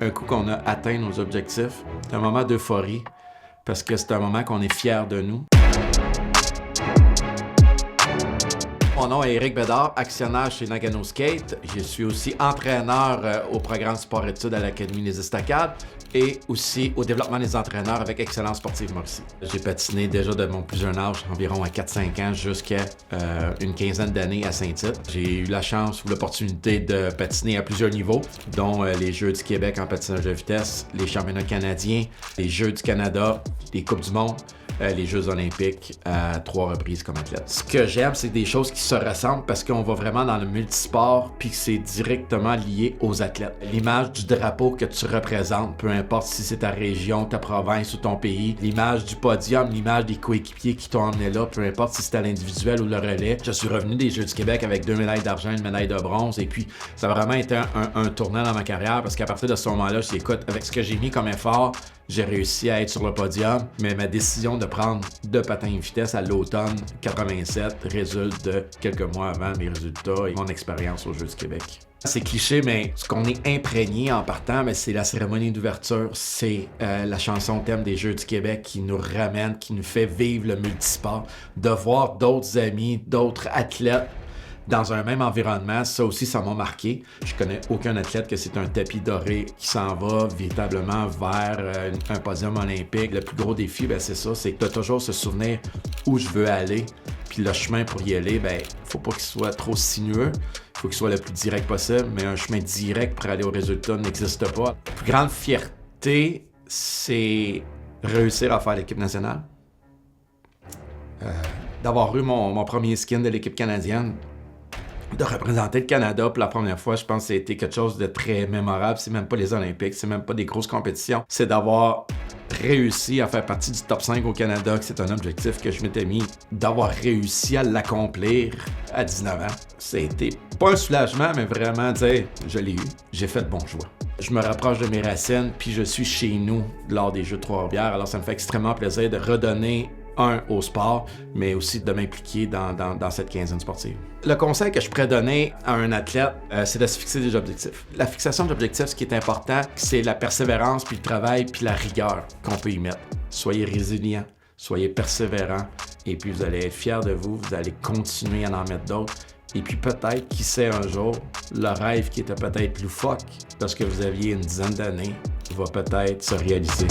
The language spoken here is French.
un coup qu'on a atteint nos objectifs, c'est un moment d'euphorie parce que c'est un moment qu'on est fiers de nous. Mon nom est Éric Bédard, actionnaire chez Nagano Skate. Je suis aussi entraîneur au programme sport-études à l'Académie Les Estacades et aussi au développement des entraîneurs avec Excellence Sportive Mauricie. J'ai patiné déjà de mon plus jeune âge, environ à 4-5 ans, jusqu'à une quinzaine d'années à Saint-Tite. J'ai eu la chance ou l'opportunité de patiner à plusieurs niveaux, dont les Jeux du Québec en patinage de vitesse, les championnats canadiens, les Jeux du Canada, les Coupes du monde, les Jeux olympiques à 3 reprises comme athlète. Ce que j'aime, c'est des choses qui se ressemblent parce qu'on va vraiment dans le multisport puis que c'est directement lié aux athlètes. L'image du drapeau que tu représentes, peu importe si c'est ta région, ta province ou ton pays, l'image du podium, l'image des coéquipiers qui t'ont emmené là, peu importe si c'est à l'individuel ou le relais. Je suis revenu des Jeux du Québec avec 2 médailles d'argent, une médaille de bronze et puis ça a vraiment été un tournant dans ma carrière parce qu'à partir de ce moment-là, je dis écoute, avec ce que j'ai mis comme effort, j'ai réussi à être sur le podium, mais ma décision de prendre 2 patins de vitesse à l'automne 87 résulte de quelques mois avant mes résultats et mon expérience aux Jeux du Québec. C'est cliché, mais ce qu'on est imprégné en partant, c'est la cérémonie d'ouverture, c'est la chanson thème des Jeux du Québec qui nous ramène, qui nous fait vivre le multisport, de voir d'autres amis, d'autres athlètes dans un même environnement, ça aussi, ça m'a marqué. Je connais aucun athlète que c'est un tapis doré qui s'en va véritablement vers un podium olympique. Le plus gros défi, c'est ça, c'est que tu as toujours ce souvenir où je veux aller. Puis le chemin pour y aller, faut pas qu'il soit trop sinueux. Il faut qu'il soit le plus direct possible, mais un chemin direct pour aller au résultat n'existe pas. La plus grande fierté, c'est réussir à faire l'équipe nationale. D'avoir eu mon premier skin de l'équipe canadienne, de représenter le Canada pour la première fois, je pense que c'était quelque chose de très mémorable. C'est même pas les Olympiques, c'est même pas des grosses compétitions. C'est d'avoir réussi à faire partie du top 5 au Canada, que c'est un objectif que je m'étais mis, d'avoir réussi à l'accomplir à 19 ans. C'était pas un soulagement, mais vraiment dire, je l'ai eu, j'ai fait de bons choix. Je me rapproche de mes racines, puis je suis chez nous lors des Jeux de Trois-Rivières, alors ça me fait extrêmement plaisir de redonner au sport, mais aussi de m'impliquer dans cette quinzaine sportive. Le conseil que je pourrais donner à un athlète, c'est de se fixer des objectifs. La fixation d'objectifs, ce qui est important, c'est la persévérance, puis le travail, puis la rigueur qu'on peut y mettre. Soyez résilient, soyez persévérant, et puis vous allez être fiers de vous, vous allez continuer à en mettre d'autres. Et puis peut-être, qui sait un jour, le rêve qui était peut-être loufoque, parce que vous aviez une dizaine d'années, va peut-être se réaliser.